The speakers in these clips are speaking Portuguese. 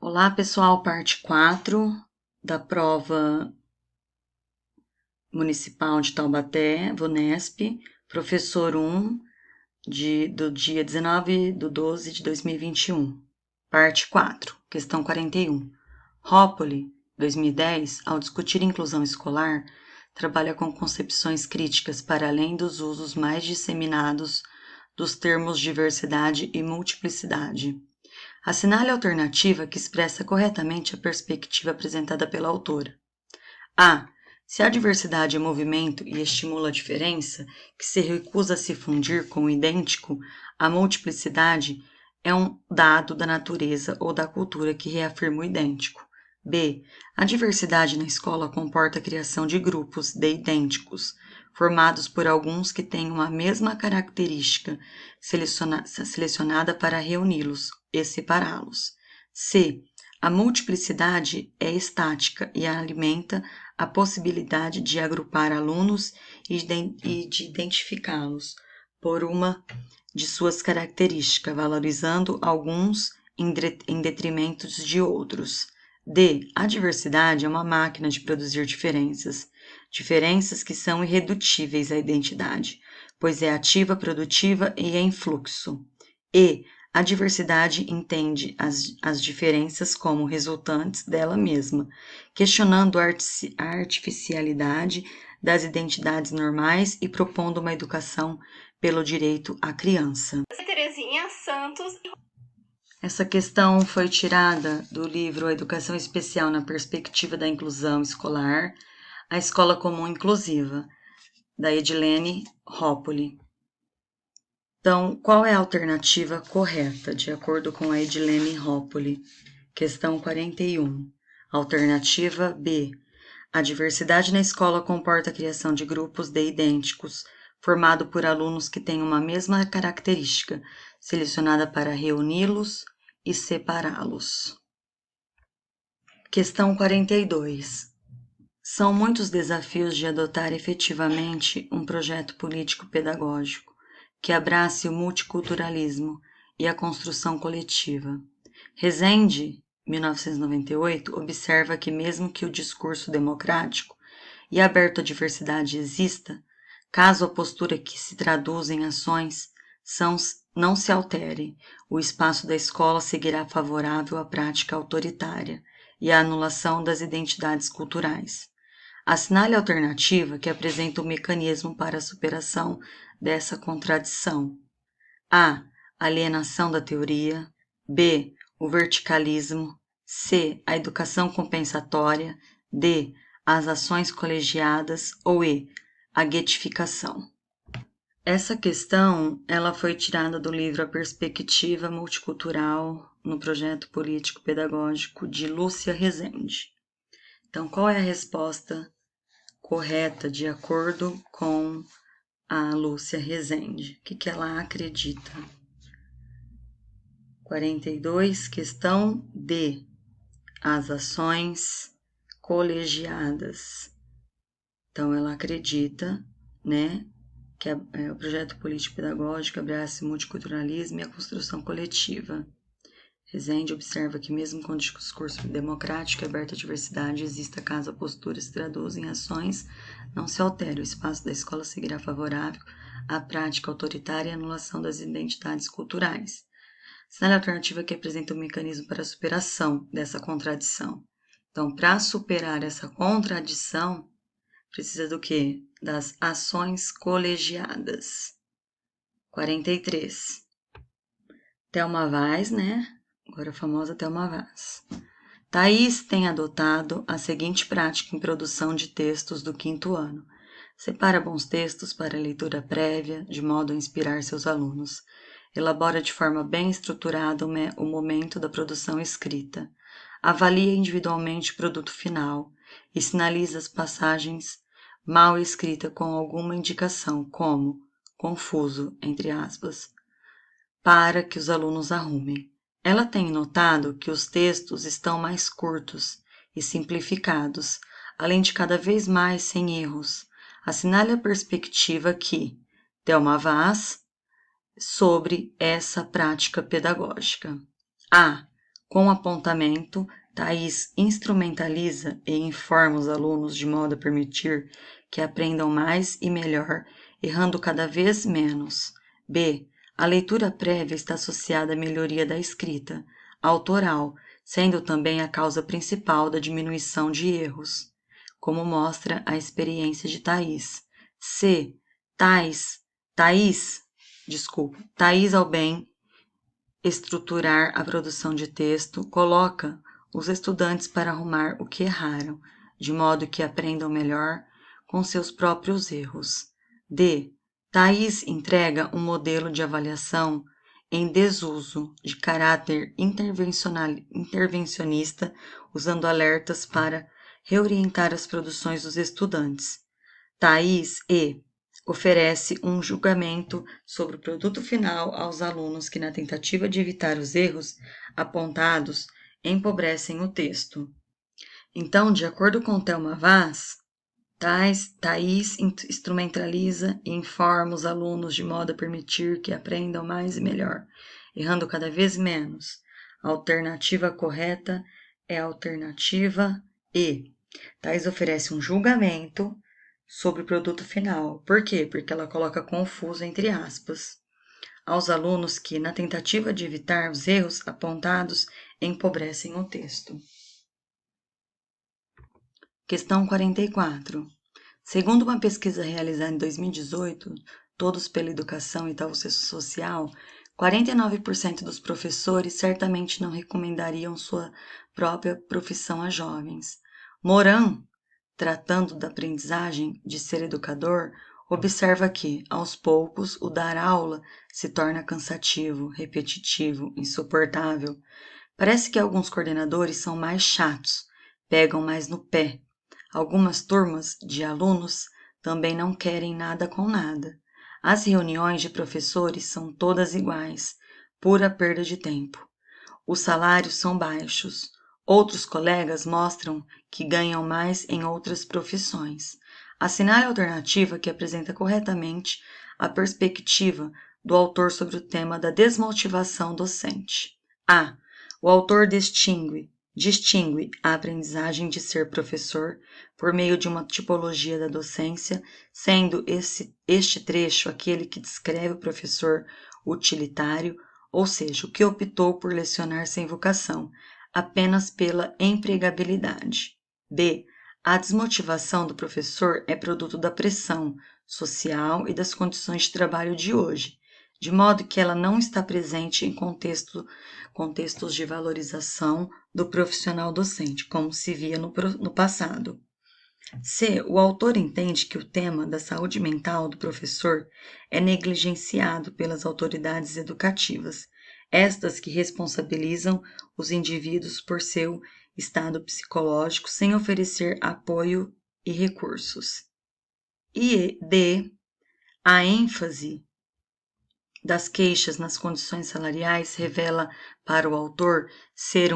Olá, pessoal, parte 4 da prova municipal de Taubaté, VUNESP, professor 1, do dia 19/12 de 2021, parte 4, questão 41. Hoppoli, 2010, ao discutir inclusão escolar, trabalha com concepções críticas para além dos usos mais disseminados dos termos diversidade e multiplicidade. Assinale a alternativa que expressa corretamente a perspectiva apresentada pela autora. A. Se a diversidade é movimento e estimula a diferença, que se recusa a se fundir com o idêntico, a multiplicidade é um dado da natureza ou da cultura que reafirma o idêntico. B. A diversidade na escola comporta a criação de grupos de idênticos, formados por alguns que tenham a mesma característica, selecionada para reuni-los e separá-los. C. A multiplicidade é estática e alimenta a possibilidade de agrupar alunos e de identificá-los por uma de suas características, valorizando alguns em detrimento de outros. D. A diversidade é uma máquina de produzir diferenças que são irredutíveis à identidade, pois é ativa, produtiva e em fluxo. E. A diversidade entende as diferenças como resultantes dela mesma, questionando a artificialidade das identidades normais e propondo uma educação pelo direito à criança. Terezinha Santos. Essa questão foi tirada do livro A Educação Especial na Perspectiva da Inclusão Escolar, a Escola Comum Inclusiva, da Edilene Hoppoli. Então, qual é a alternativa correta, de acordo com a Edilene Hoppoli? Questão 41. Alternativa B. A diversidade na escola comporta a criação de grupos de idênticos, formado por alunos que têm uma mesma característica, selecionada para reuni-los e separá-los. Questão 42. São muitos desafios de adotar efetivamente um projeto político-pedagógico que abrace o multiculturalismo e a construção coletiva. Rezende, 1998, observa que mesmo que o discurso democrático e aberto à diversidade exista, caso a postura que se traduz em ações não se altere, o espaço da escola seguirá favorável à prática autoritária e à anulação das identidades culturais. Assinale a alternativa que apresenta um mecanismo para a superação dessa contradição. A. Alienação da teoria. B. O verticalismo. C. A educação compensatória. D. As ações colegiadas. Ou E. A guetificação. Essa questão ela foi tirada do livro A Perspectiva Multicultural no Projeto Político-Pedagógico de Lúcia Rezende. Então, qual é a resposta correta de acordo com a Lúcia Rezende? O que ela acredita? 42, questão D. As ações colegiadas. Então, ela acredita, que o projeto político-pedagógico abraça o multiculturalismo e a construção coletiva. Rezende observa que mesmo com o discurso democrático e aberto à diversidade exista caso a postura se traduza em ações, não se altere, o espaço da escola seguirá favorável à prática autoritária e à anulação das identidades culturais. Assinale a alternativa que apresenta um mecanismo para a superação dessa contradição. Então, para superar essa contradição, precisa do quê? Das ações colegiadas. 43. Thelma Vaz, agora a famosa Thelma Vaz. Thaís tem adotado a seguinte prática em produção de textos do 5º ano. Separa bons textos para leitura prévia, de modo a inspirar seus alunos. Elabora de forma bem estruturada o momento da produção escrita. Avalia individualmente o produto final e sinaliza as passagens mal escritas com alguma indicação, como confuso, entre aspas, para que os alunos arrumem. Ela tem notado que os textos estão mais curtos e simplificados, além de cada vez mais sem erros. Assinale a perspectiva que Thelma Vaz sobre essa prática pedagógica. A. Com apontamento, Thais instrumentaliza e informa os alunos de modo a permitir que aprendam mais e melhor, errando cada vez menos. B. A leitura prévia está associada à melhoria da escrita autoral, sendo também a causa principal da diminuição de erros, como mostra a experiência de Thais. C. Thais ao bem estruturar a produção de texto, coloca os estudantes para arrumar o que erraram, de modo que aprendam melhor com seus próprios erros. D. Thais entrega um modelo de avaliação em desuso, de caráter intervencionista, usando alertas para reorientar as produções dos estudantes. Thais oferece um julgamento sobre o produto final aos alunos que, na tentativa de evitar os erros apontados, empobrecem o texto. Então, de acordo com Thelma Vaz, Thais instrumentaliza e informa os alunos de modo a permitir que aprendam mais e melhor, errando cada vez menos. A alternativa correta é a alternativa E. Thais oferece um julgamento sobre o produto final. Por quê? Porque ela coloca confuso entre aspas aos alunos que, na tentativa de evitar os erros apontados, empobrecem o texto. Questão 44. Segundo uma pesquisa realizada em 2018, Todos pela Educação e Tal Social, 49% dos professores certamente não recomendariam sua própria profissão a jovens. Moran, tratando da aprendizagem de ser educador, observa que, aos poucos, o dar aula se torna cansativo, repetitivo, insuportável. Parece que alguns coordenadores são mais chatos, pegam mais no pé. Algumas turmas de alunos também não querem nada com nada. As reuniões de professores são todas iguais, pura perda de tempo. Os salários são baixos. Outros colegas mostram que ganham mais em outras profissões. Assinale a alternativa que apresenta corretamente a perspectiva do autor sobre o tema da desmotivação docente. A. O autor distingue a aprendizagem de ser professor por meio de uma tipologia da docência, sendo este trecho aquele que descreve o professor utilitário, ou seja, o que optou por lecionar sem vocação, apenas pela empregabilidade. B. A desmotivação do professor é produto da pressão social e das condições de trabalho de hoje, de modo que ela não está presente em contextos de valorização do profissional docente, como se via no passado. C. O autor entende que o tema da saúde mental do professor é negligenciado pelas autoridades educativas, estas que responsabilizam os indivíduos por seu estado psicológico sem oferecer apoio e recursos. E D. A ênfase das queixas nas condições salariais revela para o autor ser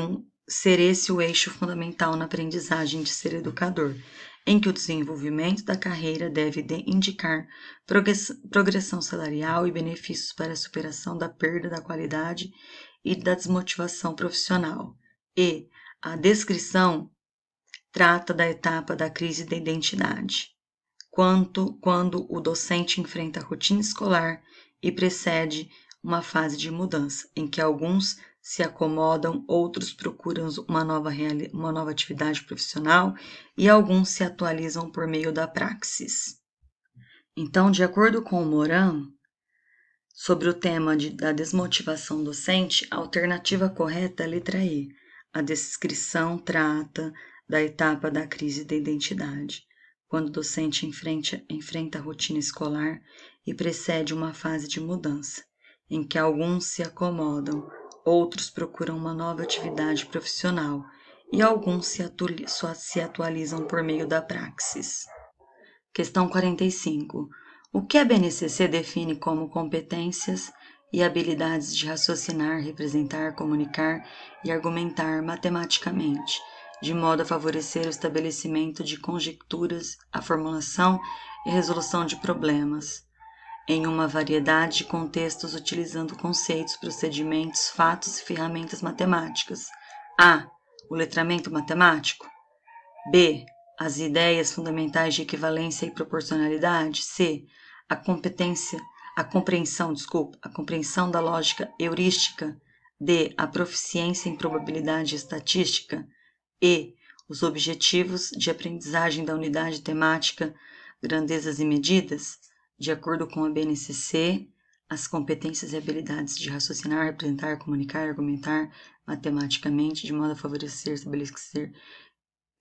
esse o eixo fundamental na aprendizagem de ser educador, em que o desenvolvimento da carreira deve indicar progressão salarial e benefícios para a superação da perda da qualidade e da desmotivação profissional. E a descrição trata da etapa da crise da identidade, quando o docente enfrenta a rotina escolar e precede uma fase de mudança, em que alguns se acomodam, outros procuram uma nova atividade profissional e alguns se atualizam por meio da praxis. Então, de acordo com o Moran, sobre o tema da desmotivação docente, a alternativa correta é a letra E. A descrição trata da etapa da crise da identidade, quando o docente enfrenta a rotina escolar e precede uma fase de mudança, em que alguns se acomodam, outros procuram uma nova atividade profissional e alguns se atualizam por meio da praxis. Questão 45. O que a BNCC define como competências e habilidades de raciocinar, representar, comunicar e argumentar matematicamente, de modo a favorecer o estabelecimento de conjecturas, a formulação e resolução de problemas, em uma variedade de contextos utilizando conceitos, procedimentos, fatos e ferramentas matemáticas, A. O letramento matemático. B. As ideias fundamentais de equivalência e proporcionalidade. C. A compreensão da lógica heurística. D. A proficiência em probabilidade estatística. E. Os objetivos de aprendizagem da unidade temática grandezas e medidas. De acordo com a BNCC, as competências e habilidades de raciocinar, representar, comunicar, argumentar matematicamente, de modo a favorecer,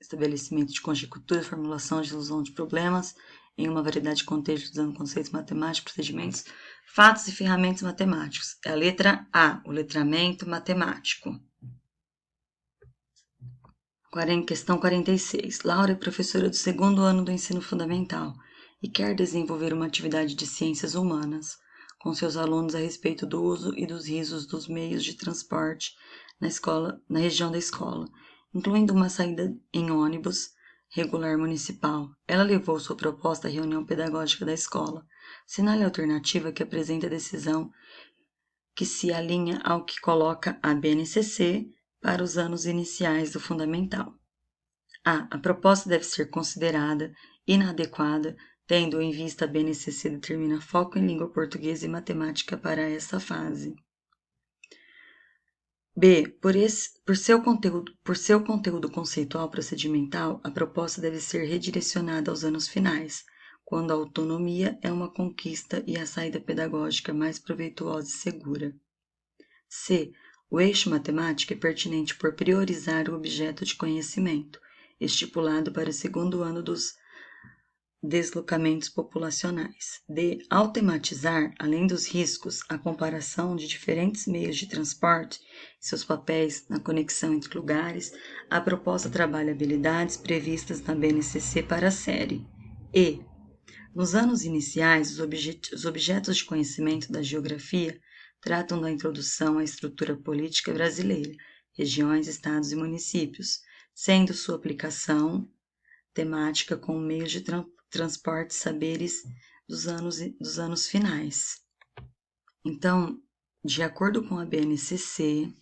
estabelecimento de conjectura, formulação de solução de problemas em uma variedade de contextos usando conceitos matemáticos, procedimentos, fatos e ferramentas matemáticos. É a letra A, o letramento matemático. Questão 46. Laura é professora do 2º ano do ensino fundamental e quer desenvolver uma atividade de ciências humanas com seus alunos a respeito do uso e dos risos dos meios de transporte na região da escola, incluindo uma saída em ônibus regular municipal. Ela levou sua proposta à reunião pedagógica da escola. Sinale a alternativa que apresenta a decisão que se alinha ao que coloca a BNCC para os anos iniciais do fundamental. A. A proposta deve ser considerada inadequada, tendo em vista a BNCC determina foco em língua portuguesa e matemática para essa fase. B. Por seu conteúdo conceitual procedimental, a proposta deve ser redirecionada aos anos finais, quando a autonomia é uma conquista e a saída pedagógica mais proveituosa e segura. C. O eixo matemática é pertinente por priorizar o objeto de conhecimento, estipulado para o 2º ano dos deslocamentos populacionais. D. Ao tematizar, além dos riscos, a comparação de diferentes meios de transporte e seus papéis na conexão entre lugares, a proposta trabalha habilidades previstas na BNCC para a série. E. Nos anos iniciais, os objetos de conhecimento da geografia tratam da introdução à estrutura política brasileira, regiões, estados e municípios, sendo sua aplicação temática com meios de transporte saberes dos anos finais. Então, de acordo com a BNCC,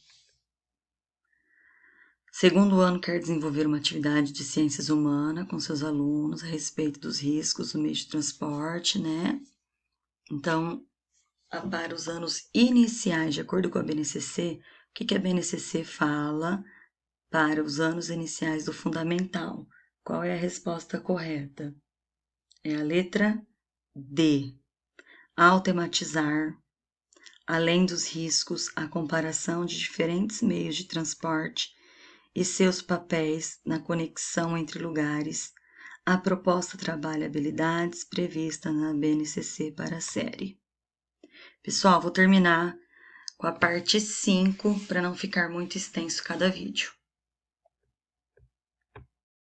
2º ano quer desenvolver uma atividade de ciências humanas com seus alunos a respeito dos riscos do meio de transporte, né? Então, para os anos iniciais, de acordo com a BNCC, o que a BNCC fala para os anos iniciais do fundamental? Qual é a resposta correta? É a letra D. Ao tematizar, além dos riscos, a comparação de diferentes meios de transporte e seus papéis na conexão entre lugares, a proposta trabalha habilidades previstas na BNCC para a série. Pessoal, vou terminar com a parte 5 para não ficar muito extenso cada vídeo.